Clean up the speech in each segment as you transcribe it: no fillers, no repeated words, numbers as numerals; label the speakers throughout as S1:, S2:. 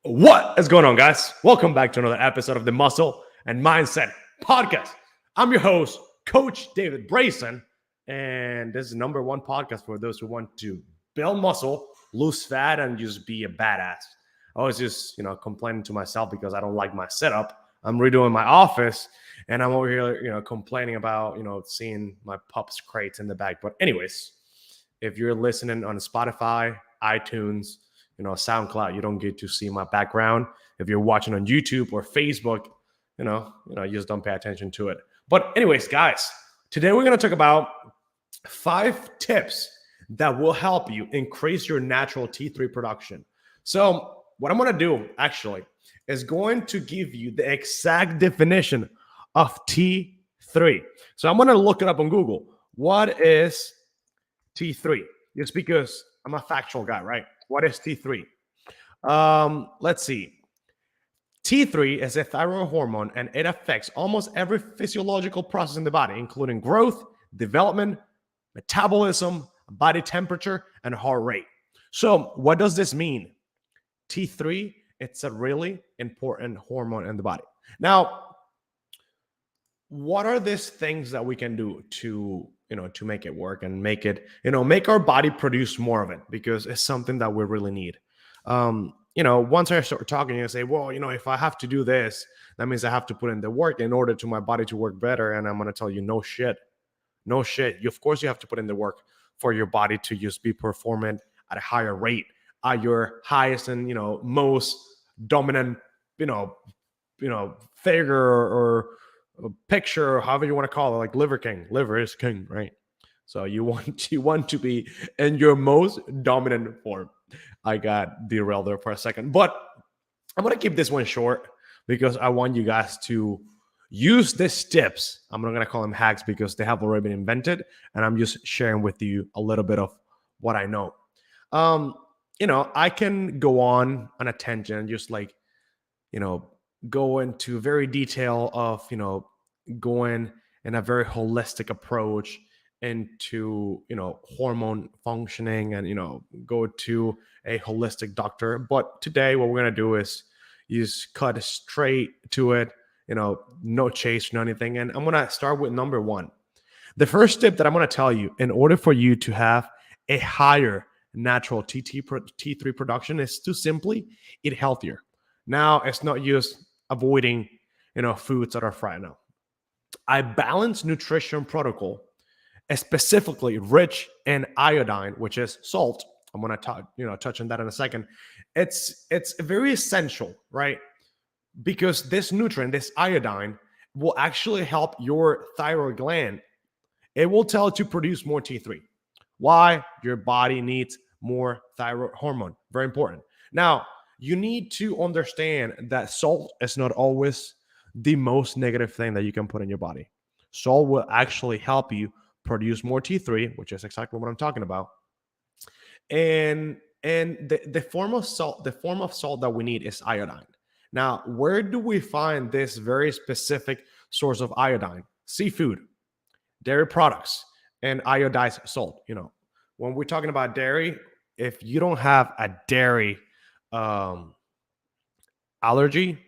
S1: What is going on, guys? Welcome back to another episode of the Muscle and Mindset Podcast. I'm your host, Coach David Brayson, and this is the number one podcast for those who want to build muscle, lose fat, and just be a badass. I was just, complaining to myself because I don't like my setup. I'm redoing my office, and I'm over here, complaining about, seeing my pups crates in the back. But anyways, if you're listening on Spotify, iTunes, SoundCloud, you don't get to see my background. If you're watching on YouTube or Facebook, you just don't pay attention to it. But anyways, guys, today we're going to talk about 5 tips that will help you increase your natural T3 production. So what I'm going to do actually is going to give you the exact definition of T3. So I'm going to look it up on Google. What is T3? Just because I'm a factual guy, right? What is T3? Let's see. T3 is a thyroid hormone, and it affects almost every physiological process in the body, including growth, development, metabolism, body temperature, and heart rate. So what does this mean? T3, it's a really important hormone in the body. Now, what are these things that we can do to make it work and make it, make our body produce more of it, because it's something that we really need. Once I start talking, you say, well, if I have to do this, that means I have to put in the work in order to my body to work better. And I'm going to tell you, no shit. Of course, you have to put in the work for your body to just be performant at a higher rate, at your highest and, most dominant, figure or picture, or however you want to call it, like liver king. Liver is king, right? So you want to be in your most dominant form. I got derailed there for a second, but I'm gonna keep this one short because I want you guys to use these tips. I'm not gonna call them hacks because they have already been invented, and I'm just sharing with you a little bit of what I know. I can go on a tangent, just like go into very detail of going in a very holistic approach into hormone functioning, and go to a holistic doctor. But today what we're going to do is just cut straight to it, no chase, no anything. And I'm going to start with number 1. The first tip that I'm going to tell you, in order for you to have a higher natural T3 production, is to simply eat healthier. Now, it's not just avoiding, foods that are fried. No, I balance nutrition protocol, specifically rich in iodine, which is salt. I'm going to touch on that in a second. It's very essential, right? Because this nutrient, this iodine, will actually help your thyroid gland. It will tell it to produce more T3. Why? Your body needs more thyroid hormone. Very important. Now, you need to understand that salt is not always the most negative thing that you can put in your body. Salt will actually help you produce more T3, which is exactly what I'm talking about. And the form of salt that we need is iodine. Now, where do we find this very specific source of iodine? Seafood, dairy products, and iodized salt. When we're talking about dairy, if you don't have a dairy allergy,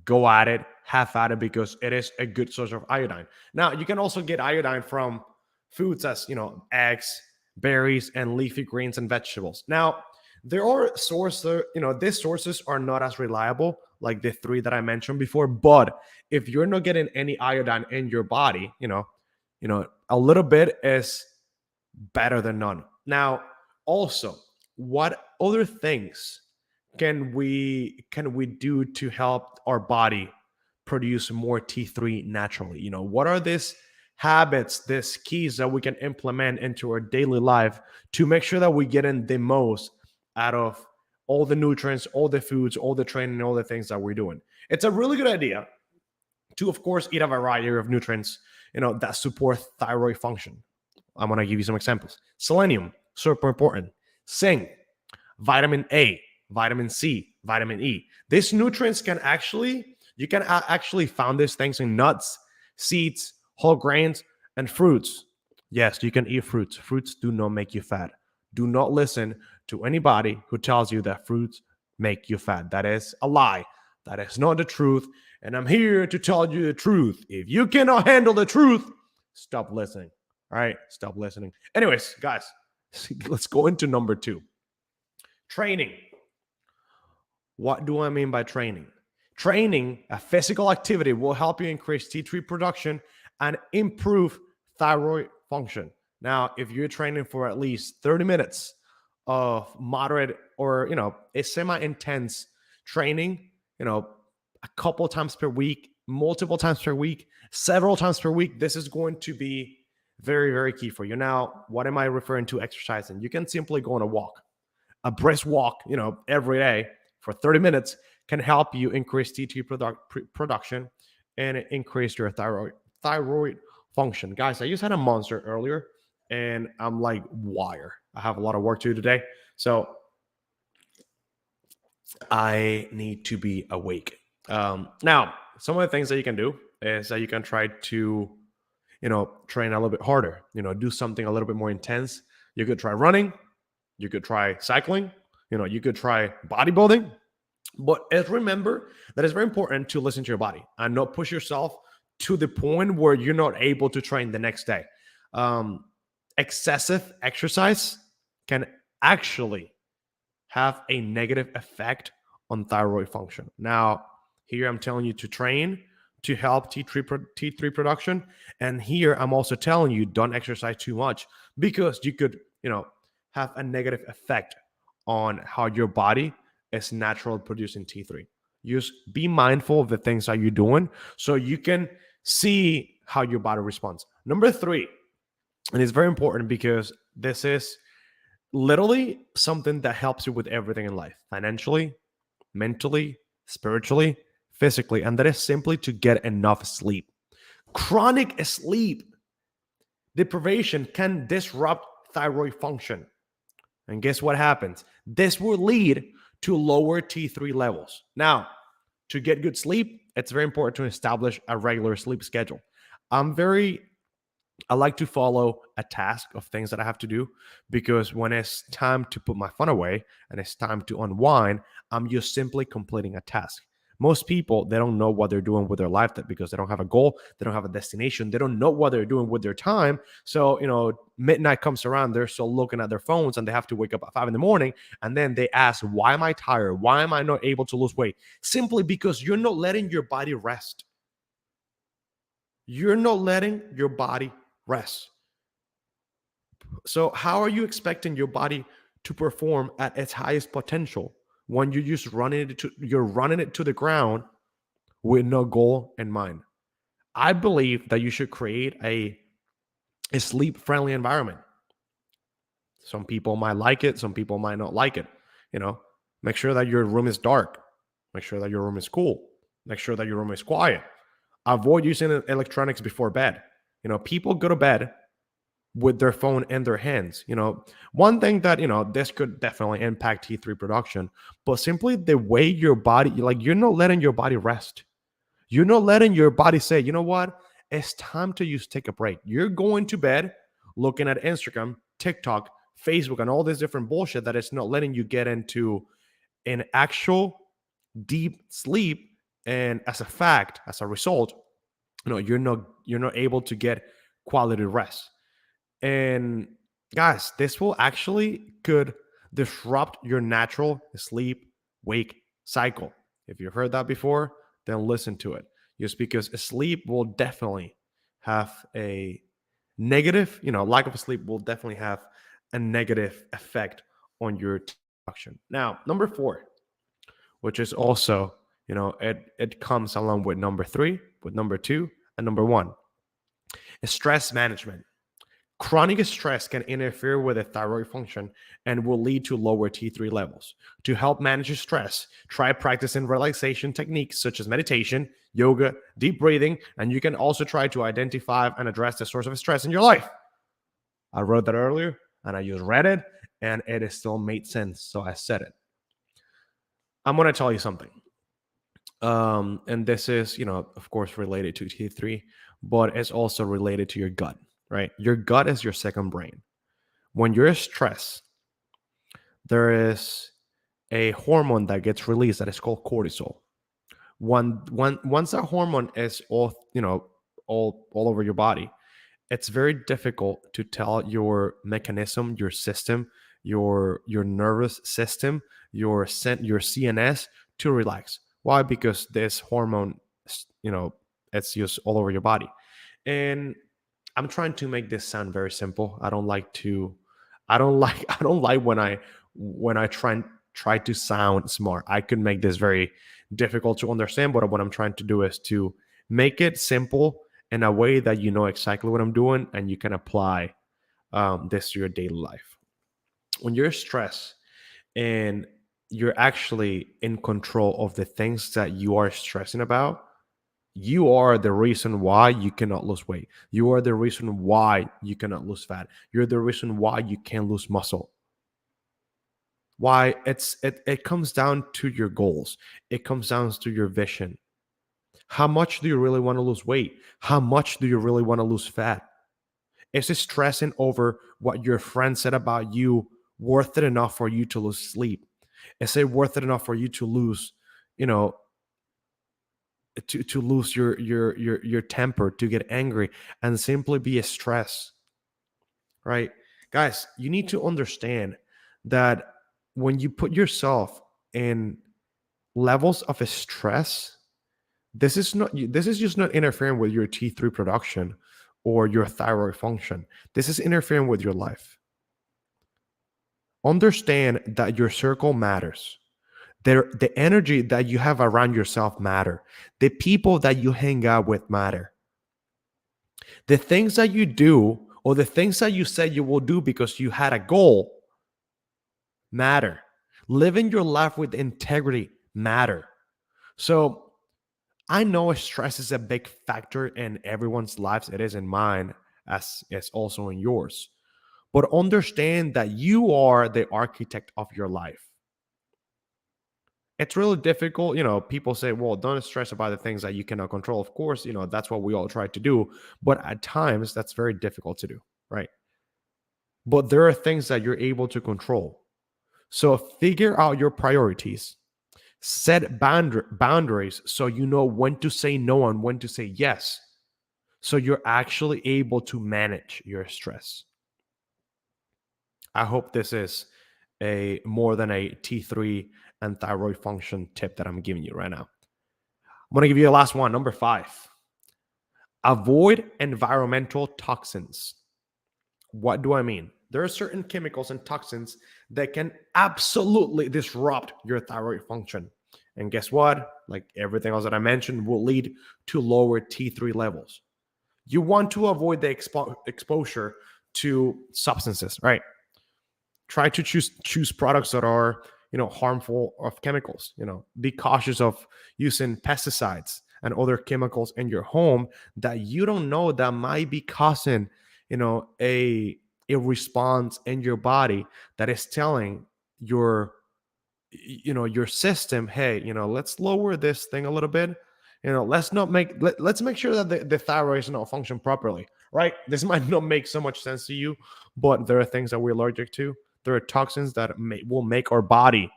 S1: go at it, have at it, because it is a good source of iodine. Now, you can also get iodine from foods as, eggs, berries, and leafy greens and vegetables. Now, there are sources, these sources are not as reliable like the 3 that I mentioned before, but if you're not getting any iodine in your body, a little bit is better than none. Now, also, what other things can we do to help our body produce more T3 naturally? What are these habits, these keys that we can implement into our daily life to make sure that we get in the most out of all the nutrients, all the foods, all the training, all the things that we're doing? It's a really good idea to, of course, eat a variety of nutrients, that support thyroid function. I'm going to give you some examples. Selenium, super important. Zinc, vitamin A, vitamin C, vitamin E. These nutrients you can actually find these things in nuts, seeds, whole grains, and fruits. Yes, you can eat fruits. Fruits do not make you fat. Do not listen to anybody who tells you that fruits make you fat. That is a lie. That is not the truth. And I'm here to tell you the truth. If you cannot handle the truth, stop listening. All right, stop listening. Anyways, guys, let's go into number 2. Training. What do I mean by training? Training, a physical activity, will help you increase T3 production and improve thyroid function. Now, if you're training for at least 30 minutes of moderate or, a semi-intense training, a couple times per week, multiple times per week, several times per week, this is going to be very, very key for you. Now, what am I referring to exercising? You can simply go on a walk, a brisk walk, every day for 30 minutes can help you increase T3 production and increase your thyroid function. Guys, I just had a monster earlier and I'm like wire. I have a lot of work to do today. So I need to be awake. Now, some of the things that you can do is that you can try to, train a little bit harder, do something a little bit more intense. You could try running. You could try cycling. You could try bodybuilding. But remember that it's very important to listen to your body and not push yourself to the point where you're not able to train the next day. Excessive exercise can actually have a negative effect on thyroid function. Now, here I'm telling you to train to help T3 production. And here I'm also telling you don't exercise too much because you could, have a negative effect on how your body is naturally producing T3. Just be mindful of the things that you're doing so you can see how your body responds. Number 3, and it's very important because this is literally something that helps you with everything in life, financially, mentally, spiritually, physically, and that is simply to get enough sleep. Chronic sleep deprivation can disrupt thyroid function. And guess what happens? This will lead to lower T3 levels. Now, to get good sleep, it's very important to establish a regular sleep schedule. I like to follow a task of things that I have to do because when it's time to put my phone away and it's time to unwind, I'm just simply completing a task. Most people, they don't know what they're doing with their life because they don't have a goal. They don't have a destination. They don't know what they're doing with their time. So, midnight comes around, they're still looking at their phones and they have to wake up at 5 a.m. And then they ask, why am I tired? Why am I not able to lose weight? Simply because you're not letting your body rest. You're not letting your body rest. So how are you expecting your body to perform at its highest potential when you're just running it to the ground with no goal in mind? I believe that you should create a sleep-friendly environment. Some people might like it, some people might not like it. Make sure that your room is dark. Make sure that your room is cool. Make sure that your room is quiet. Avoid using electronics before bed. People go to bed with their phone in their hands. One thing that, this could definitely impact T3 production, but simply the way your body, you're not letting your body rest. You're not letting your body say, you know what? It's time to take a break. You're going to bed looking at Instagram, TikTok, Facebook, and all this different bullshit that is not letting you get into an actual deep sleep. And as a result, you're not able to get quality rest. And guys, this will actually could disrupt your natural sleep wake cycle. If you've heard that before, then listen to it. Just because sleep will definitely have a negative, lack of sleep will definitely have a negative effect on your production. Now, number 4, which is also, it comes along with number 3, with number 2, and number 1, is stress management. Chronic stress can interfere with the thyroid function and will lead to lower T3 levels. To help manage your stress, try practicing relaxation techniques such as meditation, yoga, deep breathing, and you can also try to identify and address the source of stress in your life. I wrote that earlier and I just read it and it still made sense, so I said it. I'm going to tell you something. And this is, of course, related to T3, but it's also related to your gut. Right? Your gut is your second brain. When you're stressed, there is a hormone that gets released that is called cortisol. Once that hormone is all, all over your body, it's very difficult to tell your mechanism, your system, your nervous system, your CNS to relax. Why? Because this hormone, you know, it's used all over your body. And I'm trying to make this sound very simple. I don't like when I try to sound smart. I could make this very difficult to understand, but what I'm trying to do is to make it simple in a way that you know exactly what I'm doing and you can apply this to your daily life. When you're stressed and you're actually in control of the things that you are stressing about, you are the reason why you cannot lose weight. You are the reason why you cannot lose fat. You're the reason why you can't lose muscle. Why? It comes down to your goals. It comes down to your vision. How much do you really want to lose weight? How much do you really want to lose fat? Is it stressing over what your friend said about you worth it enough for you to lose sleep? Is it worth it enough for you to lose, you know, to lose your temper, to get angry and simply be a stress, right? Guys, you need to understand that when you put yourself in levels of stress, this is just not interfering with your T3 production or your thyroid function. This is interfering with your life. Understand that your circle matters. The energy that you have around yourself matter. The people that you hang out with matter. The things that you do or the things that you said you will do because you had a goal matter. Living your life with integrity matter. So I know stress is a big factor in everyone's lives. It is in mine, as it's also in yours. But understand that you are the architect of your life. It's really difficult. People say, well, don't stress about the things that you cannot control. Of course, that's what we all try to do. But at times, that's very difficult to do, right? But there are things that you're able to control. So figure out your priorities, set boundaries so you know when to say no and when to say yes. So you're actually able to manage your stress. I hope this is a more than a T3 and thyroid function tip that I'm giving you right now. I'm going to give you the last one, number 5. Avoid environmental toxins. What do I mean? There are certain chemicals and toxins that can absolutely disrupt your thyroid function. And guess what? Like everything else that I mentioned will lead to lower T3 levels. You want to avoid the exposure to substances, right? Try to choose products that are, harmful of chemicals. Be cautious of using pesticides and other chemicals in your home that you don't know that might be causing, a response in your body that is telling your system, hey, let's lower this thing a little bit. Let's make sure that the thyroid is not function properly, right? This might not make so much sense to you, but there are things that we're allergic to. There are toxins that will make our body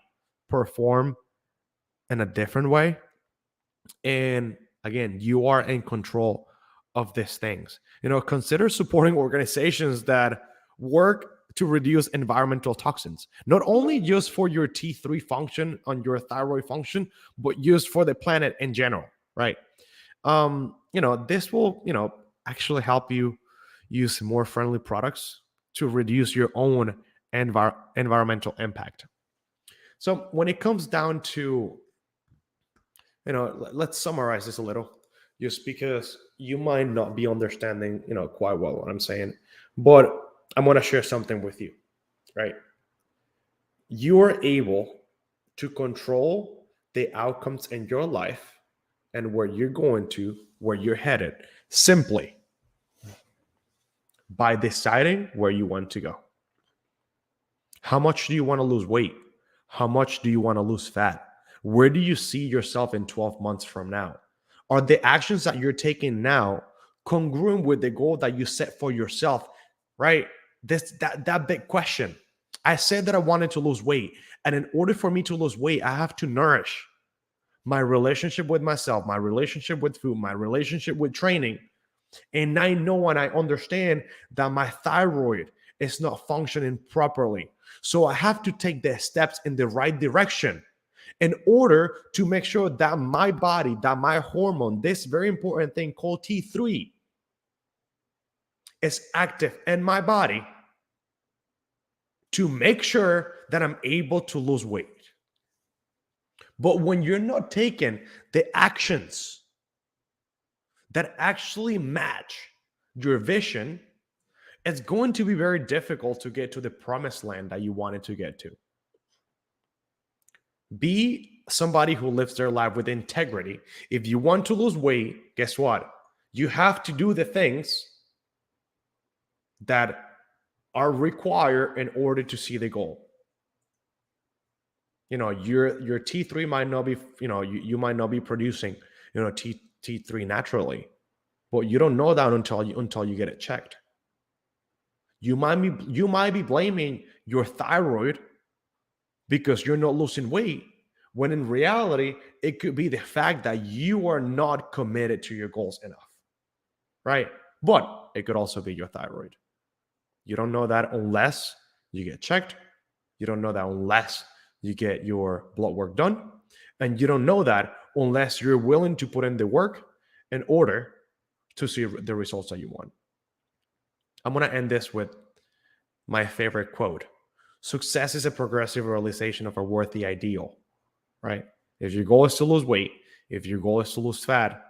S1: perform in a different way. And again, you are in control of these things. Consider supporting organizations that work to reduce environmental toxins, not only just for your T3 function on your thyroid function, but used for the planet in general, right? This will, actually help you use more friendly products to reduce your own environmental impact. So when it comes down to, let's summarize this a little, just because you might not be understanding, quite well what I'm saying, but I'm going to share something with you, right? You are able to control the outcomes in your life and where you're going to, where you're headed, simply by deciding where you want to go. How much do you want to lose weight? How much do you want to lose fat? Where do you see yourself in 12 months from now? Are the actions that you're taking now congruent with the goal that you set for yourself, right? That big question. I said that I wanted to lose weight, And in order for me to lose weight, I have to nourish my relationship with myself, my relationship with food, my relationship with training. And I know and I understand that my thyroid is not functioning properly. So I have to take the steps in the right direction in order to make sure that my body, that my hormone, this very important thing called T3, is active in my body to make sure that I'm able to lose weight. But when you're not taking the actions that actually match your vision, it's going to be very difficult to get to the promised land that you wanted to get to. Be somebody who lives their life with integrity. If you want to lose weight, guess what? You have to do the things that are required in order to see the goal. You know, your T3 might not be, you might not be producing, T3 naturally, but you don't know that until you get it checked. You might be blaming your thyroid because you're not losing weight, when in reality, it could be the fact that you are not committed to your goals enough, right? But it could also be your thyroid. You don't know that unless you get checked. You don't know that unless you get your blood work done. And you don't know that unless you're willing to put in the work in order to see the results that you want. I'm going to end this with my favorite quote. Success is a progressive realization of a worthy ideal, right? If your goal is to lose weight, if your goal is to lose fat,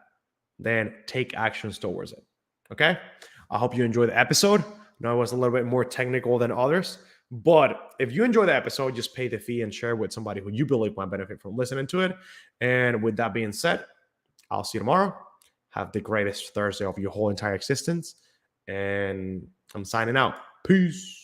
S1: then take actions towards it. Okay? I hope you enjoyed the episode. I know it was a little bit more technical than others, but if you enjoy the episode, just pay the fee and share with somebody who you believe might benefit from listening to it. And with that being said, I'll see you tomorrow. Have the greatest Thursday of your whole entire existence. And I'm signing out. Peace.